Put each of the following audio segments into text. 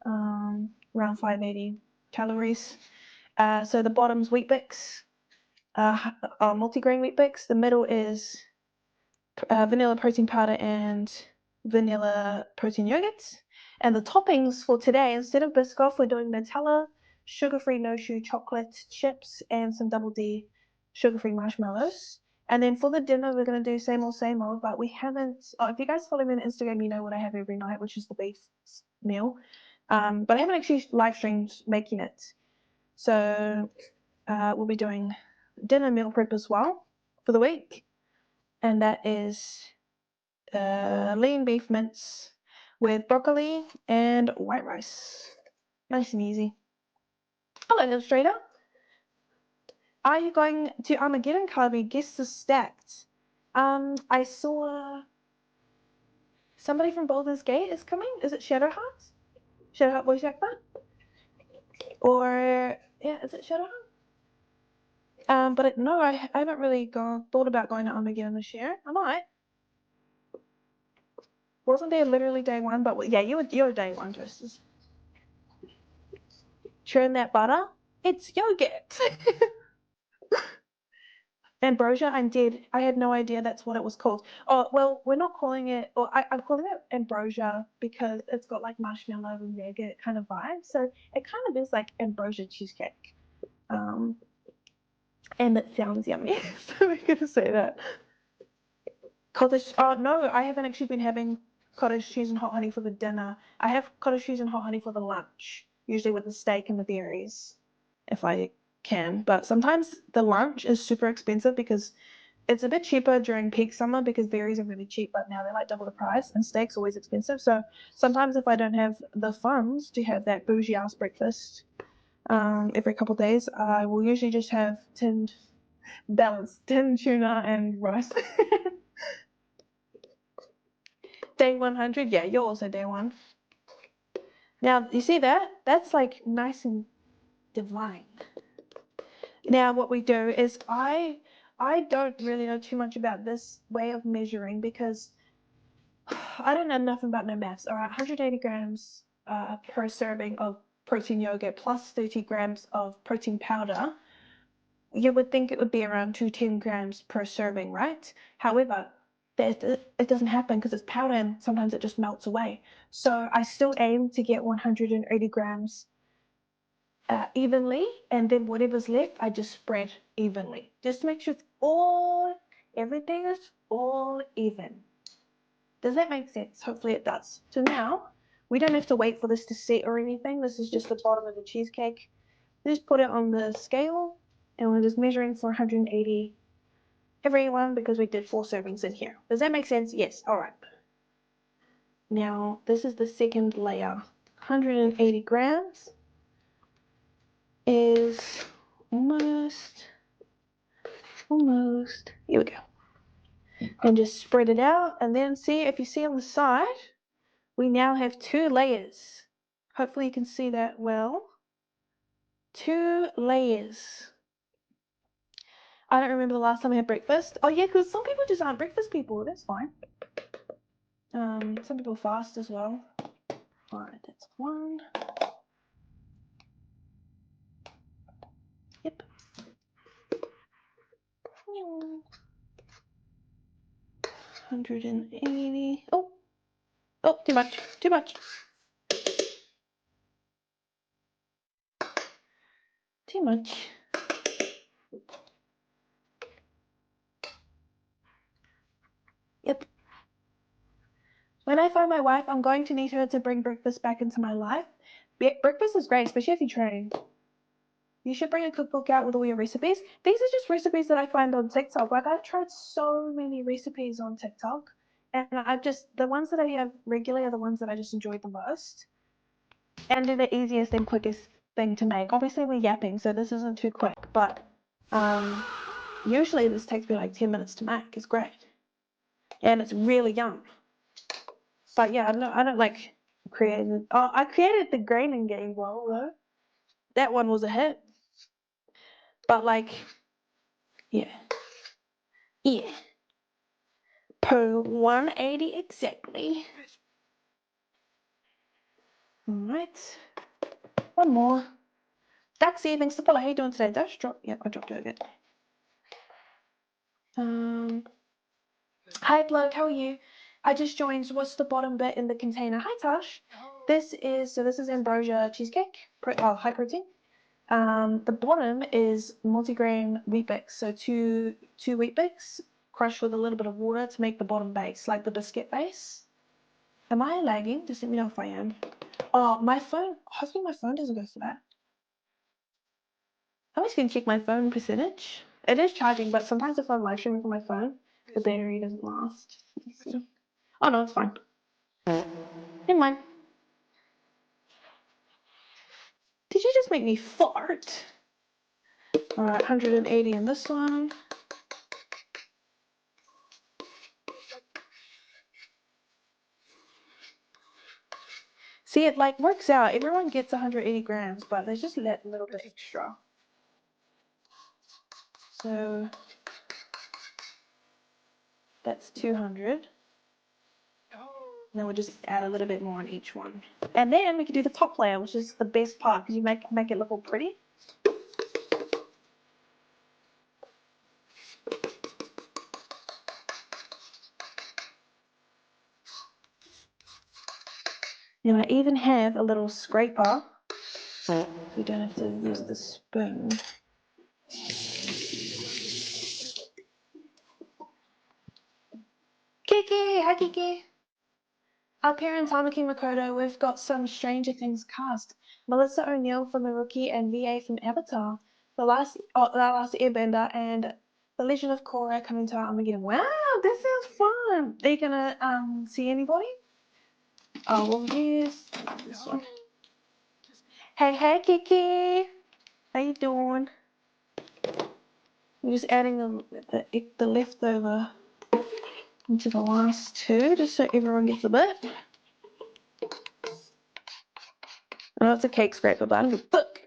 around 580 calories. So the bottom's Wheat Bix, multigrain Wheat Bix. The middle is vanilla protein powder and vanilla protein yogurts. And the toppings for today, instead of Biscoff, we're doing Nutella, sugar-free no-chew chocolate chips, and some Double D sugar-free marshmallows. And then for the dinner, we're going to do same old, but we haven't, if you guys follow me on Instagram, you know what I have every night, which is the beef meal. But I haven't actually live streamed making it. So we'll be doing dinner meal prep as well for the week. And that is lean beef mince with broccoli and white rice. Nice and easy. Hello, illustrator. Are you going to Armageddon, Carby? Guests are stacked. I saw somebody from Baldur's Gate is coming. Is it Shadowheart? Shadowheart voice actor? Or, yeah, is it Shadowheart? But no, I haven't really thought about going to Armageddon this year. I might. Wasn't there literally day one? But yeah, you're day one, Toasters. Churn that butter. It's yogurt. Ambrosia, I'm dead. I had no idea that's what it was called. Oh, well, we're not calling it, or I'm calling it ambrosia because it's got like marshmallow and yogurt kind of vibe. So it kind of is like ambrosia cheesecake. And it sounds yummy. So we're going to say that. Cottage, oh no, I haven't actually been having cottage cheese and hot honey for the dinner. I have cottage cheese and hot honey for the lunch, usually with the steak and the berries, if I can. But sometimes the lunch is super expensive because it's a bit cheaper during peak summer because berries are really cheap, but now they're like double the price and steak's always expensive. So sometimes if I don't have the funds to have that bougie ass breakfast every couple of days, I will usually just have tinned tuna and rice. Day 100, yeah, you're also day one. Now, you see that? That's like nice and divine. Now, what we do is I don't really know too much about this way of measuring because I don't know nothing about no maths. All right, 180 grams per serving of protein yogurt plus 30 grams of protein powder. You would think it would be around 210 grams per serving, right? However, it doesn't happen because it's powder and sometimes it just melts away. So I still aim to get 180 grams evenly, and then whatever's left, I just spread evenly. Just to make sure everything is all even. Does that make sense? Hopefully it does. So now, we don't have to wait for this to set or anything. This is just the bottom of the cheesecake. Just put it on the scale, and we're just measuring for 180 everyone because we did 4 servings in here. Does that make sense? Yes. All right. Now, this is the second layer. 180 grams is almost, here we go. And just spread it out, and then see, if you see on the side, we now have 2 layers. Hopefully you can see that well. 2 layers. I don't remember the last time I had breakfast. Oh yeah, because some people just aren't breakfast people. That's fine. Some people fast as well. Alright, that's 1. Yep. 180. Oh, too much. Too much. Too much. Yep. When I find my wife, I'm going to need her to bring breakfast back into my life. Breakfast is great, especially if you train. You should bring a cookbook out with all your recipes. These are just recipes that I find on TikTok. Like, I've tried so many recipes on TikTok, and the ones that I have regularly are the ones that I just enjoy the most. And they're the easiest and quickest thing to make. Obviously, we're yapping, so this isn't too quick, but usually this takes me like 10 minutes to make. It's great. And it's really yum. But yeah, I don't like creating. Oh, I created the graining game well, though. That one was a hit. But like, yeah. Yeah. Per 180 exactly. All right. One more. Daxie, thanks to follow. How you doing today? Dash drop. Yeah, I dropped it again. Hi, Bloke. How are you? I just joined. What's the bottom bit in the container? Hi, Tash. This is ambrosia cheesecake. High protein. The bottom is multigrain wheat bix. So two wheat bix crushed with a little bit of water to make the bottom base, like the biscuit base. Am I lagging? Just let me know if I am. Oh, my phone. Hopefully my phone doesn't go for that. I'm just gonna check my phone percentage. It is charging, but sometimes if I'm live streaming from my phone, the battery doesn't last. Oh no, it's fine. Never mind. Did you just make me fart? Alright, 180 in this one. See, it like works out. Everyone gets 180 grams, but they just let a little bit extra. So that's 200. And then we'll just add a little bit more on each one. And then we can do the top layer, which is the best part, because you make it look all pretty. Now I even have a little scraper, so you don't have to use the spoon. Kiki! Hi, Kiki! Our parents, Hanuki Makoto, we've got some Stranger Things cast. Melissa O'Neill from The Rookie and VA from Avatar. The last Airbender and The Legend of Korra coming to our Armageddon. Wow, this sounds fun! Are you gonna see anybody? Oh, we'll use this one. Hey, Kiki! How you doing? We're just adding the leftover into the last two, just so everyone gets a bit. I know it's a cake scraper, but I don't give a fuck.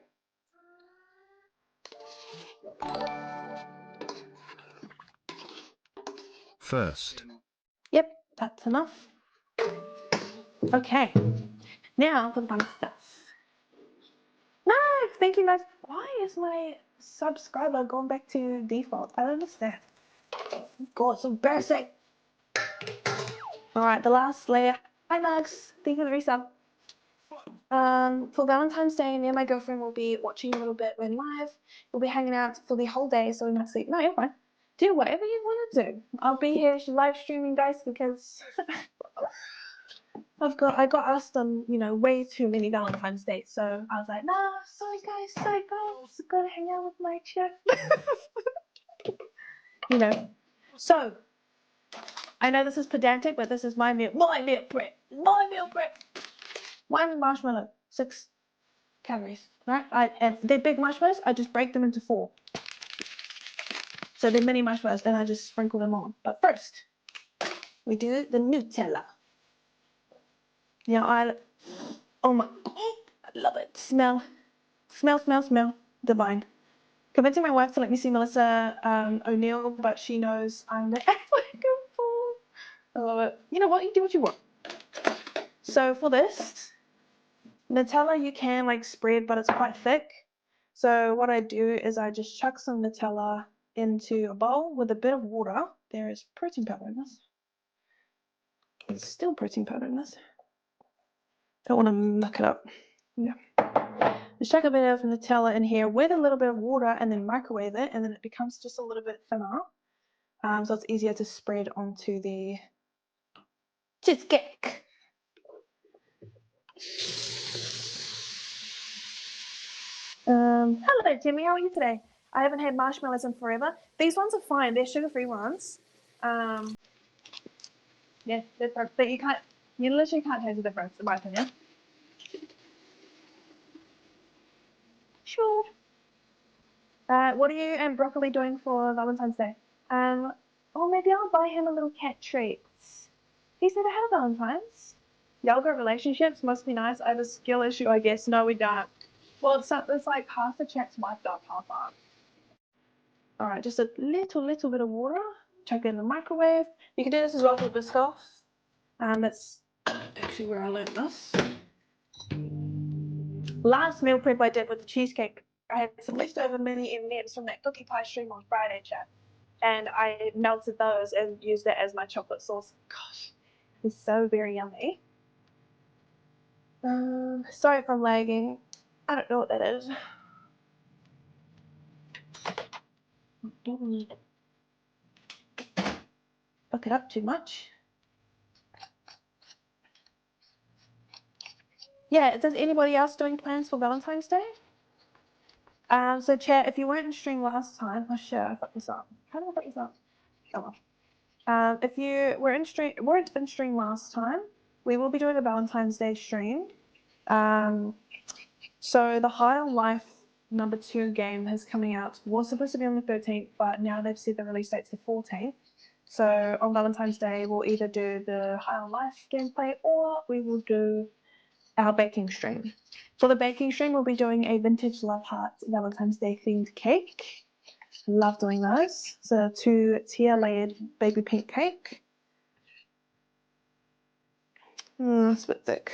First. Yep, that's enough. Okay, now for the fun stuff. No, thank you guys. Why is my subscriber going back to default? I don't understand. God, it's embarrassing. Alright, the last layer. Hi Max, thank you for the resub. For Valentine's Day, me and my girlfriend will be watching a little bit when live. We'll be hanging out for the whole day, so we must sleep. No, you're fine. Do whatever you want to do. I'll be here live streaming, guys, because I got asked on, way too many Valentine's days, so I was like, nah, sorry guys, gotta hang out with my chick. So I know this is pedantic, but this is my meal prep. One marshmallow, 6 calories, right? And they're big marshmallows, I just break them into 4. So they're mini marshmallows, then I just sprinkle them on. But first, we do the Nutella. Now oh my, I love it. Smell, divine. Convincing my wife to let me see Melissa O'Neill, but she knows I'm the African fool. I love it. You know what? You do what you want. So for this, Nutella you can spread, but it's quite thick. So what I do is I just chuck some Nutella into a bowl with a bit of water. There is protein powder in this. There's still protein powder in this. Don't want to muck it up. Yeah. Just chuck a bit of Nutella in here with a little bit of water and then microwave it, and then it becomes just a little bit thinner. So it's easier to spread onto the cheesecake. Hello, Jimmy. How are you today? I haven't had marshmallows in forever. These ones are fine. They're sugar-free ones. Yeah, but you literally can't taste the difference, in my opinion. Sure. What are you and Broccoli doing for Valentine's Day? Or maybe I'll buy him a little cat treat. He's never had a Valentine's. Yoga relationships must be nice. I have a skill issue, I guess. No, we don't. Well, it's like half the chat's wiped up, half aren't. Alright, just a little bit of water. Chuck it in the microwave. You can do this as well with Biscoff. That's actually where I learned this. Last meal prep I did with the cheesecake, I had some leftover mini M&Ms from that cookie pie stream on Friday, chat. And I melted those and used that as my chocolate sauce. Gosh, it's so very yummy. Sorry if I'm lagging. I don't know what that is. Look it up too much. Yeah, does anybody else doing plans for Valentine's Day? So chat, if you weren't in stream last time, oh shit, I fucked this up. How do I fuck this up? Oh well. If you weren't in stream last time, we will be doing a Valentine's Day stream. So the High on Life #2 game is coming out. Was supposed to be on the 13th, but now they've said the release date's the 14th. So on Valentine's Day, we'll either do the High on Life gameplay or we will do our baking stream. For the baking stream, we'll be doing a vintage Love Hearts Valentine's Day themed cake. Love doing those. So 2 tier layered baby pink cake. It's a bit thick.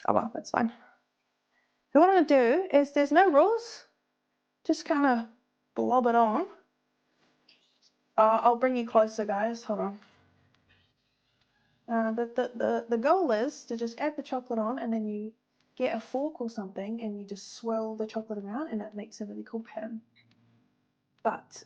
Oh well, that's fine. So what I'm going to do is, there's no rules. Just kind of blob it on. I'll bring you closer, guys. Hold on. The goal is to just add the chocolate on, and then you get a fork or something, and you just swirl the chocolate around, and it makes a really cool pattern. But